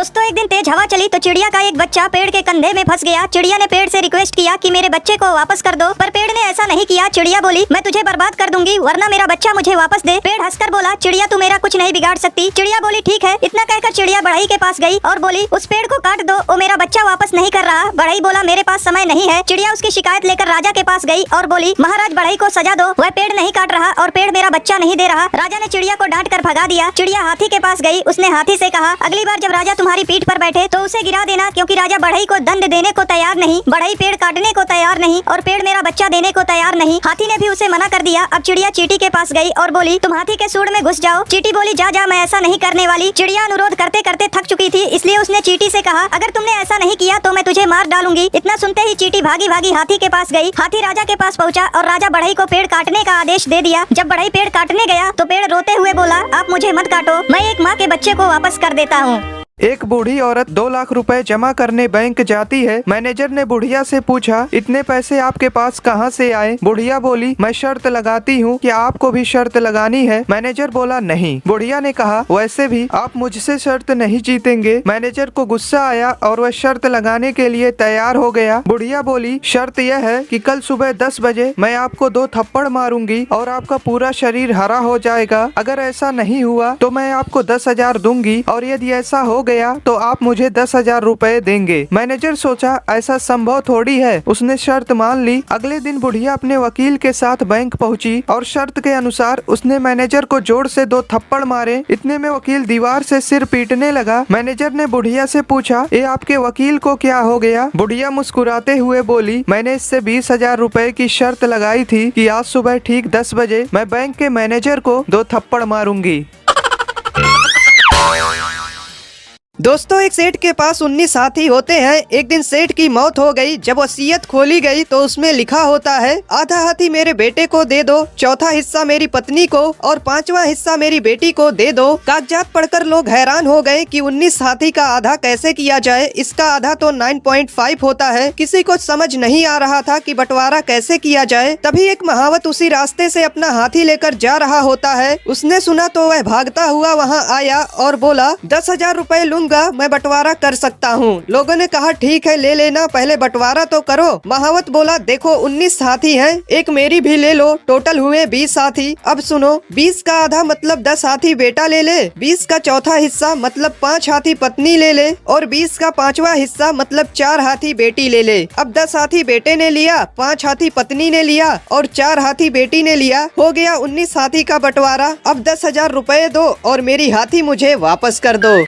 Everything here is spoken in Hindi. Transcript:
दोस्तों एक दिन तेज हवा चली तो चिड़िया का एक बच्चा पेड़ के कंधे में फंस गया। चिड़िया ने पेड़ से रिक्वेस्ट किया कि मेरे बच्चे को वापस कर दो, पर पेड़ ने ऐसा नहीं किया। चिड़िया बोली मैं तुझे बर्बाद कर दूंगी वरना मेरा बच्चा मुझे वापस दे। पेड़ हंसकर बोला चिड़िया तू मेरा कुछ नहीं बिगाड़ सकती। चिड़िया बोली ठीक है। इतना कहकर चिड़िया बढ़ई के पास गई और बोली उस पेड़ को काट दो, वो मेरा बच्चा वापस नहीं कर रहा। बढ़ई बोला मेरे पास समय नहीं है। चिड़िया उसकी शिकायत लेकर राजा के पास गई और बोली महाराज बढ़ई को सजा दो, वह पेड़ नहीं काट रहा और पेड़ मेरा बच्चा नहीं दे रहा। राजा ने चिड़िया को डांट कर भगा दिया। चिड़िया हाथी के पास गई। उसने हाथी से कहा अगली बार जब राजा तुम्हारी पीठ पर बैठे तो उसे गिरा देना, क्योंकि राजा बढ़ई को दंड देने को तैयार नहीं, बढ़ई पेड़ काटने को तैयार नहीं और पेड़ मेरा बच्चा देने को तैयार नहीं। हाथी ने भी उसे मना कर दिया। अब चिड़िया चींटी के पास गई और बोली तुम हाथी के सूंड में घुस जाओ। चींटी बोली जा जा मैं ऐसा नहीं करने वाली। चिड़िया अनुरोध करते करते थक चुकी थी, इसलिए उसने चींटी से कहा अगर तुमने ऐसा नहीं किया तो मैं तुझे मार डालूंगी। इतना सुनते ही चींटी भागी भागी हाथी के पास गई। हाथी राजा के पास पहुंचा और राजा बढ़ई को पेड़ काटने का आदेश दे दिया। जब बढ़ई पेड़ काटने गया तो पेड़ रोते हुए बोला आप मुझे मत काटो, मैं एक माँ के बच्चे को वापस कर देता हूँ। एक बूढ़ी औरत 2 लाख रुपए जमा करने बैंक जाती है। मैनेजर ने बुढ़िया से पूछा इतने पैसे आपके पास कहाँ से आए? बुढ़िया बोली मैं शर्त लगाती हूँ कि आपको भी शर्त लगानी है। मैनेजर बोला नहीं। बुढ़िया ने कहा वैसे भी आप मुझसे शर्त नहीं जीतेंगे। मैनेजर को गुस्सा आया और वह शर्त लगाने के लिए तैयार हो गया। बुढ़िया बोली शर्त यह है कि कल सुबह 10 बजे मैं आपको 2 थप्पड़ मारूंगी और आपका पूरा शरीर हरा हो जाएगा। अगर ऐसा नहीं हुआ तो मैं आपको 10,000 दूंगी और यदि ऐसा हो गया तो आप मुझे 10,000 रुपए देंगे। मैनेजर सोचा ऐसा संभव थोड़ी है। उसने शर्त मान ली। अगले दिन बुढ़िया अपने वकील के साथ बैंक पहुंची और शर्त के अनुसार उसने मैनेजर को जोर से 2 थप्पड़ मारे। इतने में वकील दीवार से सिर पीटने लगा। मैनेजर ने बुढ़िया से पूछा ये आपके वकील को क्या हो गया? बुढ़िया मुस्कुराते हुए बोली मैंने इससे 20,000 रुपए की शर्त लगाई थी कि आज सुबह ठीक 10 बजे मैं बैंक के मैनेजर को 2 थप्पड़ मारूंगी। दोस्तों एक सेठ के पास 19 हाथी होते हैं। एक दिन सेठ की मौत हो गई। जब वसीयत खोली गई तो उसमें लिखा होता है आधा हाथी मेरे बेटे को दे दो, चौथा हिस्सा मेरी पत्नी को और 5वां हिस्सा मेरी बेटी को दे दो। कागजात पढ़कर लोग हैरान हो गए कि 19 हाथी का आधा कैसे किया जाए। इसका आधा तो 9.5 होता है। किसी को समझ नहीं आ रहा था कि बंटवारा कैसे किया जाए। तभी एक महावत उसी रास्ते से अपना हाथी लेकर जा रहा होता है। उसने सुना तो वह भागता हुआ वहाँ आया और बोला 10,000 रुपए लूंगा, मैं बंटवारा कर सकता हूँ। लोगों ने कहा ठीक है ले लेना, पहले बंटवारा तो करो। महावत बोला देखो 19 हाथी हैं, एक मेरी भी ले लो, टोटल हुए 20 हाथी। अब सुनो 20 का आधा मतलब 10 हाथी बेटा ले ले, 20 का चौथा हिस्सा मतलब 5 हाथी पत्नी ले ले और 20 का 5वां हिस्सा मतलब 4 हाथी बेटी ले ले। अब 10 हाथी बेटे ने लिया, 5 हाथी पत्नी ने लिया और 4 हाथी बेटी ने लिया। हो गया 19 हाथी का बंटवारा। अब 10,000 रुपए दो और मेरी हाथी मुझे वापस कर दो।